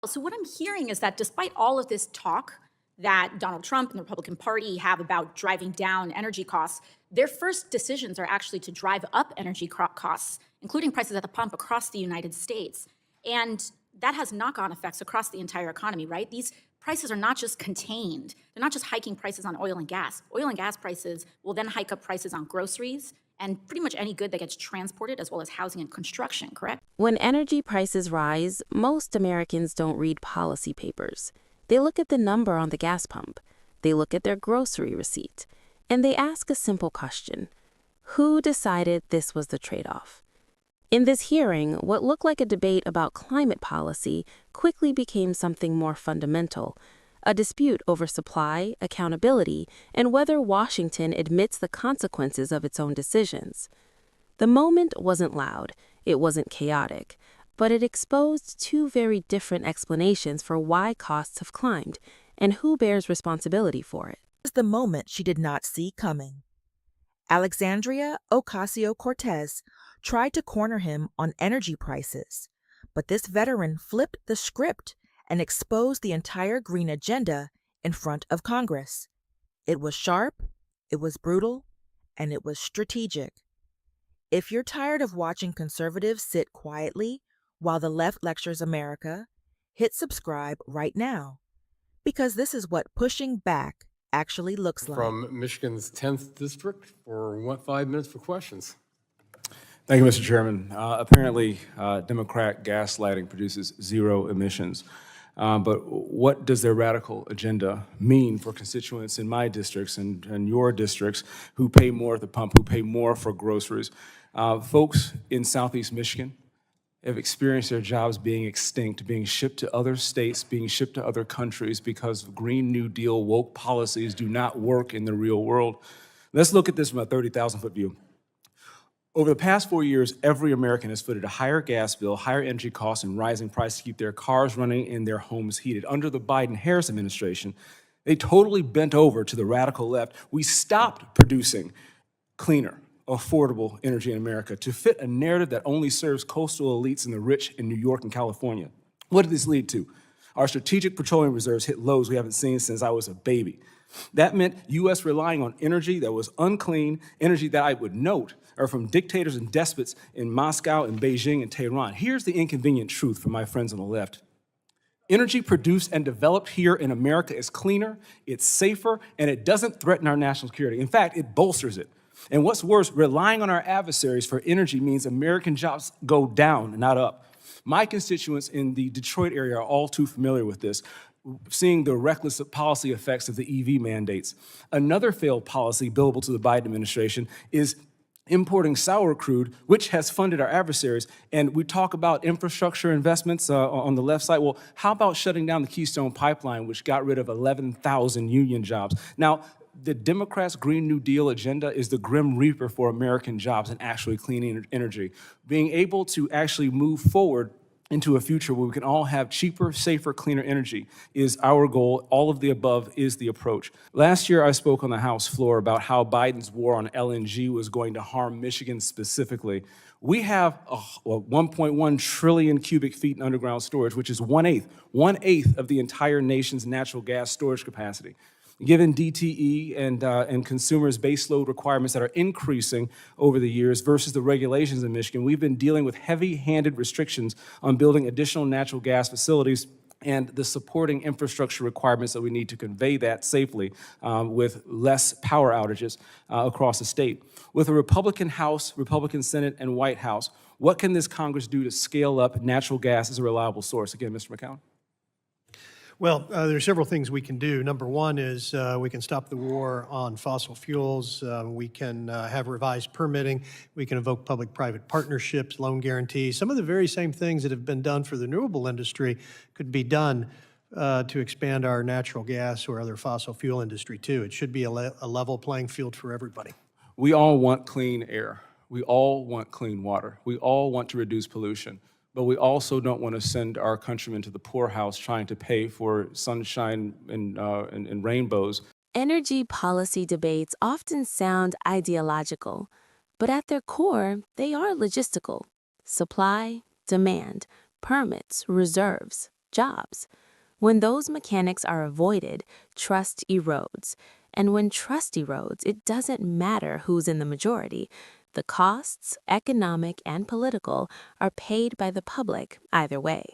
So what I'm hearing is that despite all of this talk that Donald Trump and the Republican Party have about driving down energy costs, their first decisions are actually to drive up energy costs, including prices at the pump across the United States. And that has knock-on effects across the entire economy, right? These prices are not just contained. They're not just hiking prices on oil and gas. Oil and gas prices will then hike up prices on groceries and pretty much any good that gets transported, as well as housing and construction, correct? When energy prices rise, most Americans don't read policy papers. They look at the number on the gas pump. They look at their grocery receipt. And they ask a simple question. Who decided this was the trade-off? In this hearing, what looked like a debate about climate policy quickly became something more fundamental, a dispute over supply, accountability, and whether Washington admits the consequences of its own decisions. The moment wasn't loud, it wasn't chaotic, but it exposed two very different explanations for why costs have climbed and who bears responsibility for it. Was the moment she did not see coming. Alexandria Ocasio-Cortez tried to corner him on energy prices, but this veteran flipped the script and exposed the entire green agenda in front of Congress. It was sharp, it was brutal, and it was strategic. If you're tired of watching conservatives sit quietly while the left lectures America, hit subscribe right now, because this is what pushing back actually looks like. From Michigan's 10th District for 5 minutes for questions. Thank you, Mr. Chairman. Apparently, Democrat gaslighting produces zero emissions. But what does their radical agenda mean for constituents in my districts and your districts who pay more at the pump, who pay more for groceries? Folks in Southeast Michigan have experienced their jobs being extinct, being shipped to other states, being shipped to other countries because Green New Deal woke policies do not work in the real world. Let's look at this from a 30,000-foot view. Over the past 4 years, every American has footed a higher gas bill, higher energy costs, and rising prices to keep their cars running and their homes heated. Under the Biden-Harris administration, they totally bent over to the radical left. We stopped producing cleaner, affordable energy in America to fit a narrative that only serves coastal elites and the rich in New York and California. What did this lead to? Our strategic petroleum reserves hit lows we haven't seen since I was a baby. That meant U.S. relying on energy that was unclean, energy that I would note are from dictators and despots in Moscow and Beijing and Tehran. Here's the inconvenient truth for my friends on the left. Energy produced and developed here in America is cleaner, it's safer, and it doesn't threaten our national security. In fact, it bolsters it. And what's worse, relying on our adversaries for energy means American jobs go down, not up. My constituents in the Detroit area are all too familiar with this, seeing the reckless policy effects of the EV mandates. Another failed policy billable to the Biden administration is importing sour crude, which has funded our adversaries. And we talk about infrastructure investments on the left side. Well, how about shutting down the Keystone Pipeline, which got rid of 11,000 union jobs? Now, the Democrats' Green New Deal agenda is the grim reaper for American jobs and actually clean energy. Being able to actually move forward into a future where we can all have cheaper, safer, cleaner energy is our goal. All of the above is the approach. Last year, I spoke on the House floor about how Biden's war on LNG was going to harm Michigan specifically. We have 1.1 trillion cubic feet in underground storage, which is one-eighth of the entire nation's natural gas storage capacity. Given DTE and consumers' baseload requirements that are increasing over the years versus the regulations in Michigan, we've been dealing with heavy-handed restrictions on building additional natural gas facilities and the supporting infrastructure requirements that we need to convey that safely with less power outages across the state. With a Republican House, Republican Senate, and White House, what can this Congress do to scale up natural gas as a reliable source? Again, Mr. McCown. Well, there are several things we can do. Number one is we can stop the war on fossil fuels. We can have revised permitting. We can invoke public-private partnerships, loan guarantees. Some of the very same things that have been done for the renewable industry could be done to expand our natural gas or other fossil fuel industry, too. It should be a level playing field for everybody. We all want clean air. We all want clean water. We all want to reduce pollution. But we also don't want to send our countrymen to the poorhouse trying to pay for sunshine and rainbows. Energy policy debates often sound ideological, but at their core, they are logistical. Supply, demand, permits, reserves, jobs. When those mechanics are avoided, trust erodes. And when trust erodes, it doesn't matter who's in the majority. The costs, economic and political, are paid by the public either way.